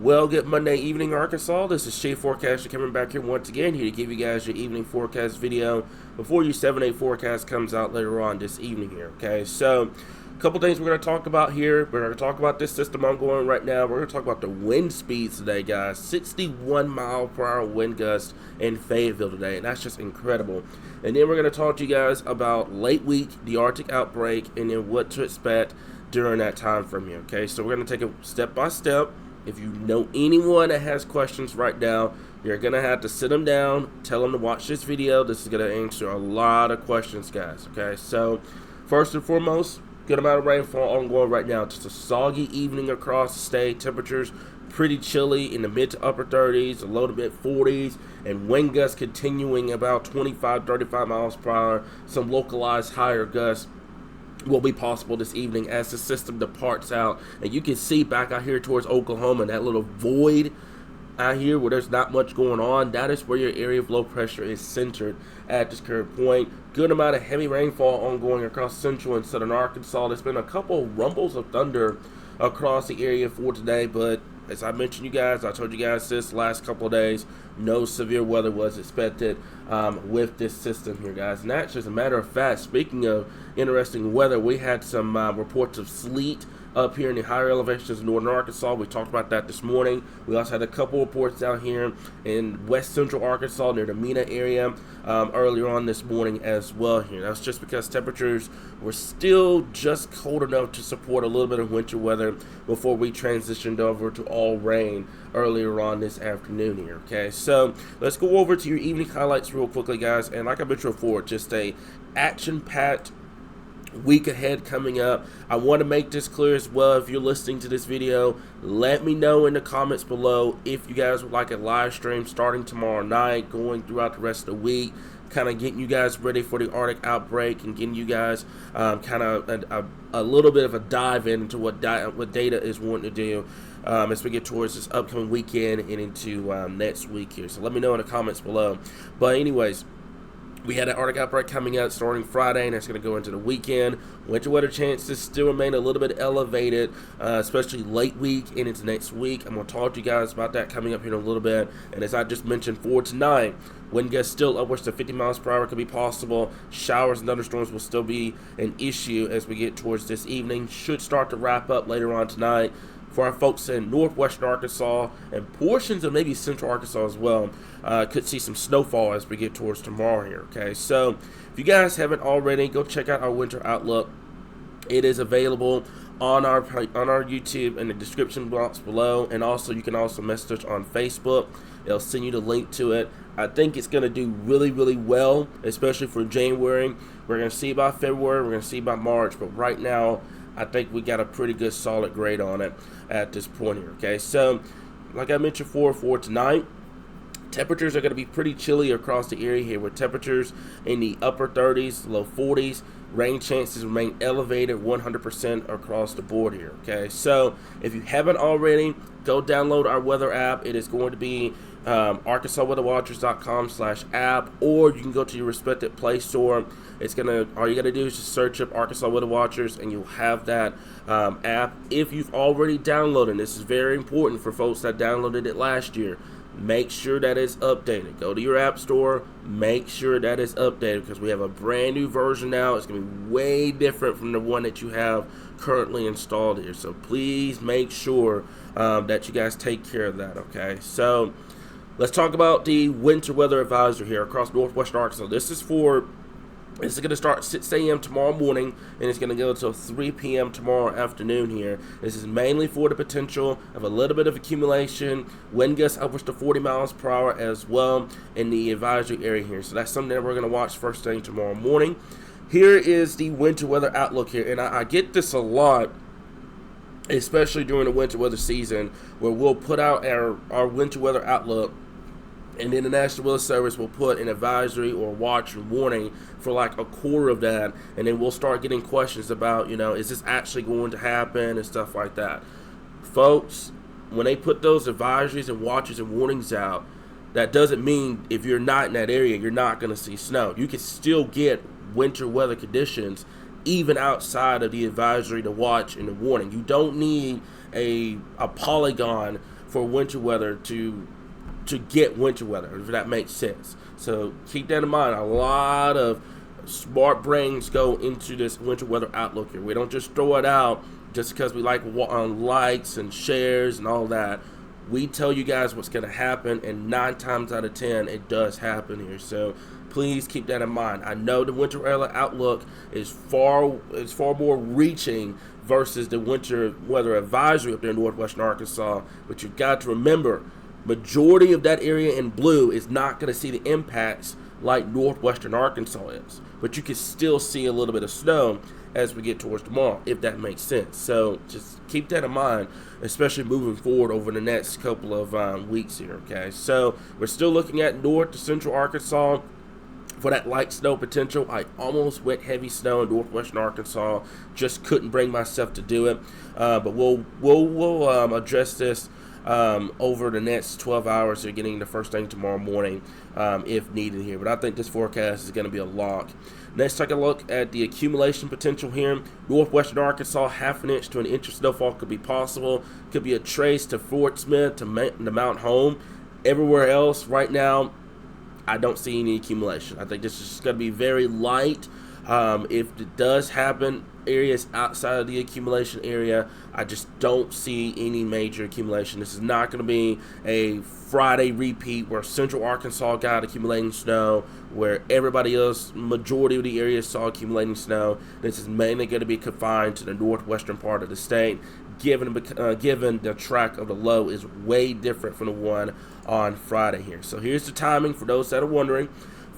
Well, good Monday evening, Arkansas. This is Shea Forecaster coming back here once again here to give you guys your evening forecast video before your 7-day forecast comes out later on this evening here, okay? So, a couple things we're going to talk about here. We're going to talk about this system ongoing right now. We're going to talk about the wind speeds today, guys. 61 mile per hour wind gusts in Fayetteville today, and that's just incredible. And then we're going to talk to you guys about late week, the Arctic outbreak, and then what to expect during that time from here, okay? So, we're going to take it step by step. If you know anyone that has questions right now, you're going to have to sit them down, tell them to watch this video. This is going to answer a lot of questions, guys, okay? So, first and foremost, good amount of rainfall ongoing right now. Just a soggy evening across the state. Temperatures pretty chilly in the mid to upper 30s, the low to mid 40s, and wind gusts continuing about 25, 35 miles per hour. Some localized higher gusts will be possible this evening as the system departs out. And you can see back out here towards Oklahoma, that little void out here where there's not much going on, that is where your area of low pressure is centered at this current point. Good amount of heavy rainfall ongoing across central and southern Arkansas. There's been a couple rumbles of thunder across the area for today, but as I mentioned you guys, I told you guys this last couple of days, no severe weather was expected with this system here, guys. And that's just a matter of fact. Speaking of interesting weather, we had some reports of sleet up here in the higher elevations of northern Arkansas. We talked about that this morning. We also had a couple reports down here in west central Arkansas near the Mena area earlier on this morning as well here. That's just because temperatures were still just cold enough to support a little bit of winter weather before we transitioned over to all rain earlier on this afternoon here, okay? So let's go over to your evening highlights real quickly, guys. And like I mentioned before, just a action-packed week ahead coming up. I want to make this clear as well. If you're listening to this video, let me know in the comments below if you guys would like a live stream starting tomorrow night, going throughout the rest of the week, kind of getting you guys ready for the Arctic outbreak and getting you guys kind of a little bit of a dive into what data is wanting to do as we get towards this upcoming weekend and into next week here. So let me know in the comments below. But anyways, we had an Arctic outbreak coming out starting Friday, and it's going to go into the weekend. Winter weather chances still remain a little bit elevated, especially late week and into next week. I'm going to talk to you guys about that coming up here in a little bit. And as I just mentioned for tonight, wind gusts still upwards to 50 miles per hour could be possible. Showers and thunderstorms will still be an issue as we get towards this evening. Should start to wrap up later on tonight. For our folks in northwestern Arkansas and portions of maybe central Arkansas as well, could see some snowfall as we get towards tomorrow here, okay? So if you guys haven't already, go check out our winter outlook. It is available on our YouTube in the description box below, and also you can also message us on Facebook. They'll send you the link to it. I think it's going to do really, really well, especially for January. We're going to see about February, we're going to see about March, but right now I think we got a pretty good solid grade on it at this point here, okay? So, like I mentioned for tonight, temperatures are going to be pretty chilly across the area here with temperatures in the upper 30s, low 40s. Rain chances remain elevated 100% across the board here, okay? So, if you haven't already, go download our weather app. It is going to be ArkansasWeatherWatchers.com/app, or you can go to your respective Play Store. All you gotta do is just search up Arkansas Weather Watchers, and you'll have that app. If you've already downloaded, and this is very important for folks that downloaded it last year, make sure that it's updated. Go to your app store, make sure that it's updated, because we have a brand new version now. It's gonna be way different from the one that you have currently installed here. So please make sure that you guys take care of that, okay? So let's talk about the winter weather advisory here across northwestern Arkansas. This is going to start 6 a.m. tomorrow morning, and it's going to go until 3 p.m. tomorrow afternoon here. This is mainly for the potential of a little bit of accumulation, wind gusts upwards to 40 miles per hour as well in the advisory area here. So that's something that we're going to watch first thing tomorrow morning. Here is the winter weather outlook here, and I get this a lot, especially during the winter weather season, where we'll put out our winter weather outlook, and then the National Weather Service will put an advisory or watch and warning for like a quarter of that, and then we'll start getting questions about, is this actually going to happen and stuff like that. Folks, when they put those advisories and watches and warnings out, that doesn't mean if you're not in that area, you're not going to see snow. You can still get winter weather conditions even outside of the advisory, the watch, and the warning. You don't need a polygon for for winter weather to get winter weather, if that makes sense. So keep that in mind. A lot of smart brains go into this winter weather outlook here. We don't just throw it out just because we like likes and shares and all that. We tell you guys what's going to happen, and 9 times out of 10 it does happen here. So please keep that in mind. I know the winter weather outlook is far more reaching versus the winter weather advisory up there in northwestern Arkansas, but you've got to remember, majority of that area in blue is not going to see the impacts like northwestern Arkansas is, but you can still see a little bit of snow as we get towards tomorrow, if that makes sense. So just keep that in mind, especially moving forward over the next couple of weeks here, okay? So we're still looking at north to central Arkansas for that light snow potential. I almost went heavy snow in northwestern Arkansas, just couldn't bring myself to do it, but we'll address this over the next 12 hours. You're getting the first thing tomorrow morning if needed here. But I think this forecast is going to be a lock. Next, take a look at the accumulation potential here. Northwestern Arkansas, 1/2 inch to 1 inch of snowfall could be possible. Could be a trace to Fort Smith, to Mount Home. Everywhere else right now, I don't see any accumulation. I think this is going to be very light. If it does happen, areas outside of the accumulation area, I just don't see any major accumulation. This is not going to be a Friday repeat where central Arkansas got accumulating snow, where everybody else, majority of the areas saw accumulating snow. This is mainly going to be confined to the northwestern part of the state, given the track of the low is way different from the one on Friday here. So here's the timing for those that are wondering.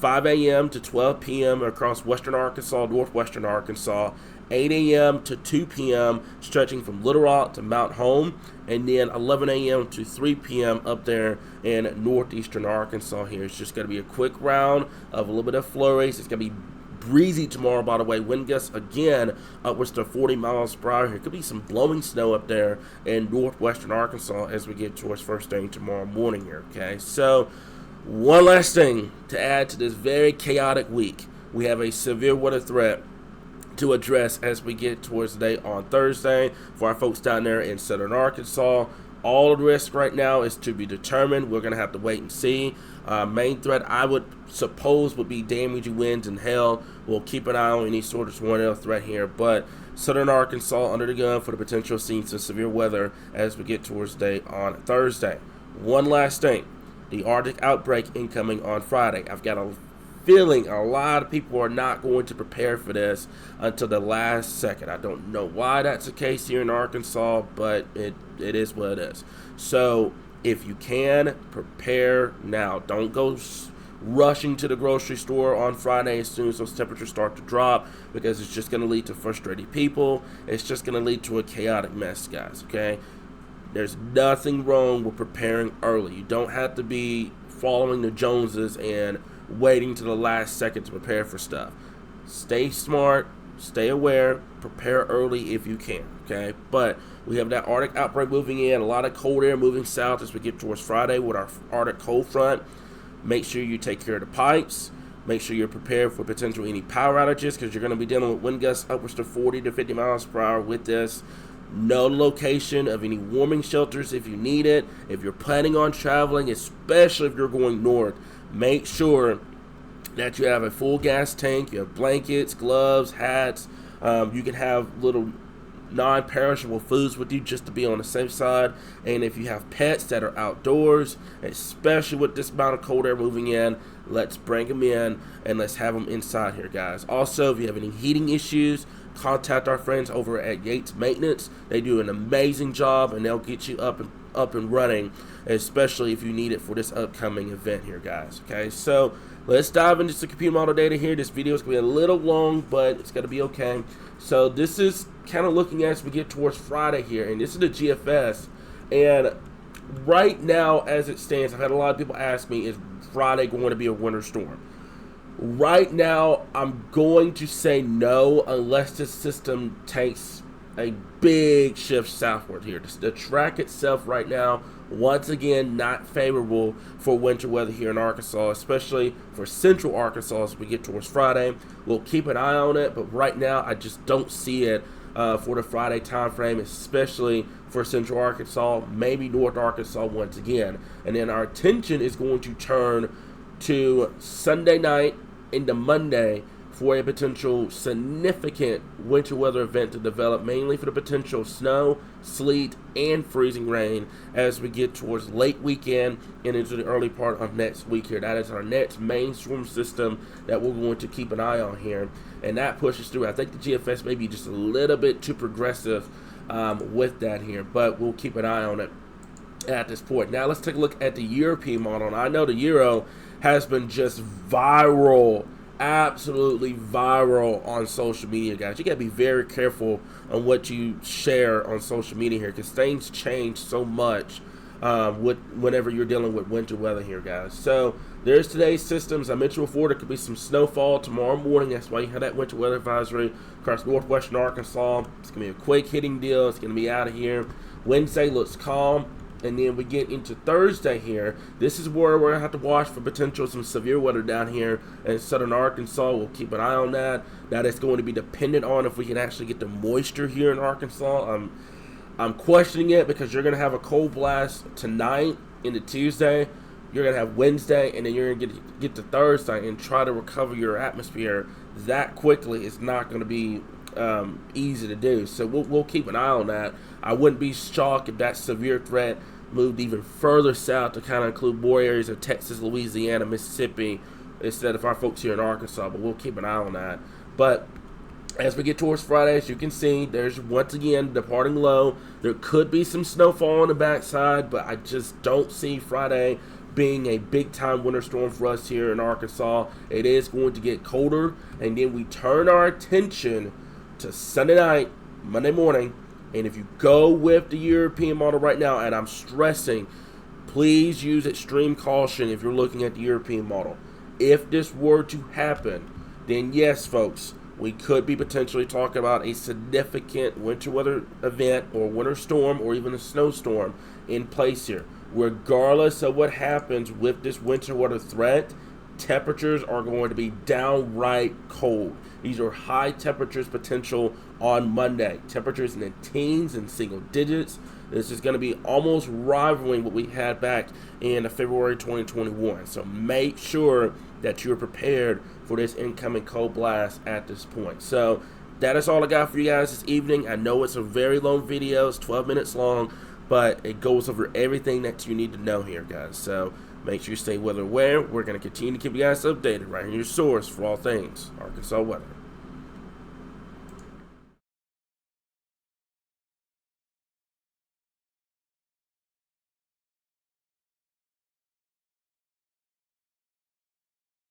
5 a.m. to 12 p.m. across western Arkansas, northwestern Arkansas, 8 a.m. to 2 p.m. stretching from Little Rock to Mount Home, and then 11 a.m. to 3 p.m. up there in northeastern Arkansas here. It's just going to be a quick round of a little bit of flurries. It's going to be breezy tomorrow, by the way. Wind gusts again upwards to 40 miles per hour here. Could be some blowing snow up there in northwestern Arkansas as we get towards first thing tomorrow morning here, okay? So one last thing to add to this very chaotic week. We have a severe weather threat to address as we get towards the day on Thursday for our folks down there in southern Arkansas. All of the risk right now is to be determined. We're going to have to wait and see. Main threat, I would suppose, would be damaging winds and hail. We'll keep an eye on any sort of tornado threat here, but southern Arkansas under the gun for the potential of seeing some severe weather as we get towards the day on Thursday. One last thing. The Arctic outbreak incoming on Friday. I've got a feeling a lot of people are not going to prepare for this until the last second. I don't know why that's the case here in Arkansas, but it is what it is. So if you can, prepare now. Don't go rushing to the grocery store on Friday as soon as those temperatures start to drop, because it's just going to lead to frustrated people. It's just going to lead to a chaotic mess, guys, okay? There's nothing wrong with preparing early. You don't have to be following the Joneses and waiting to the last second to prepare for stuff. Stay smart, stay aware, prepare early if you can, okay? But we have that Arctic outbreak moving in, a lot of cold air moving south as we get towards Friday with our Arctic cold front. Make sure you take care of the pipes. Make sure you're prepared for potential any power outages, because you're going to be dealing with wind gusts upwards to 40 to 50 miles per hour with this. Know the location of any warming shelters if you need it. If you're planning on traveling, especially if you're going north, make sure that you have a full gas tank, you have blankets, gloves, hats. You can have little non-perishable foods with you just to be on the safe side. And if you have pets that are outdoors, especially with this amount of cold air moving in, let's bring them in and let's have them inside here, guys. Also, if you have any heating issues, contact our friends over at Yates Maintenance. They do an amazing job, and they'll get you up and running, especially if you need it for this upcoming event here, guys. Okay, so let's dive into some computer model data here. This video is going to be a little long, but it's going to be okay. So this is kind of looking as we get towards Friday here, and this is the GFS. And right now, as it stands, I've had a lot of people ask me, is Friday going to be a winter storm? Right now, I'm going to say no, unless this system takes a big shift southward here. The track itself right now, once again, not favorable for winter weather here in Arkansas, especially for central Arkansas as we get towards Friday. We'll keep an eye on it, but right now, I just don't see it for the Friday time frame, especially for Central Arkansas, maybe North Arkansas once again. And then our attention is going to turn to Sunday night into Monday for a potential significant winter weather event to develop, mainly for the potential of snow, sleet, and freezing rain as we get towards late weekend and into the early part of next week here. That is our next main storm system that we're going to keep an eye on here, and that pushes through. I think the GFS may be just a little bit too progressive with that here, but we'll keep an eye on it at this point. Now let's take a look at the European model. And I know the Euro has been just viral, absolutely viral on social media, guys. You gotta be very careful on what you share on social media here, because things change so much whenever you're dealing with winter weather here, guys. So there's today's systems. I mentioned before there could be some snowfall tomorrow morning. That's why you have that winter weather advisory across northwestern Arkansas. It's gonna be a quake hitting deal. It's gonna be out of here. Wednesday looks calm. And then we get into Thursday here. This is where we're going to have to watch for potential some severe weather down here in southern Arkansas. We'll keep an eye on that. That is going to be dependent on if we can actually get the moisture here in Arkansas. I'm questioning it, because you're going to have a cold blast tonight into Tuesday. You're going to have Wednesday, and then you're going to get to Thursday and try to recover your atmosphere that quickly. It's not going to be easy to do. So we'll keep an eye on that. I wouldn't be shocked if that severe threat moved even further south to kind of include more areas of Texas, Louisiana, Mississippi, instead of our folks here in Arkansas, but we'll keep an eye on that. But as we get towards Friday, as you can see, there's once again departing low. There could be some snowfall on the backside, but I just don't see Friday being a big-time winter storm for us here in Arkansas. It is going to get colder, and then we turn our attention to Sunday night, Monday morning. And if you go with the European model right now, and I'm stressing, please use extreme caution if you're looking at the European model. If this were to happen, then yes, folks, we could be potentially talking about a significant winter weather event or winter storm or even a snowstorm in place here. Regardless of what happens with this winter weather threat, temperatures are going to be downright cold. These are high temperatures potential on Monday. Temperatures in the teens and single digits. This is going to be almost rivaling what we had back in February 2021. So make sure that you're prepared for this incoming cold blast at this point. So that is all I got for you guys this evening. I know it's a very long video. It's 12 minutes long, but it goes over everything that you need to know here, guys. So make sure you stay weather aware. We're going to continue to keep you guys updated right here, your source for all things Arkansas weather.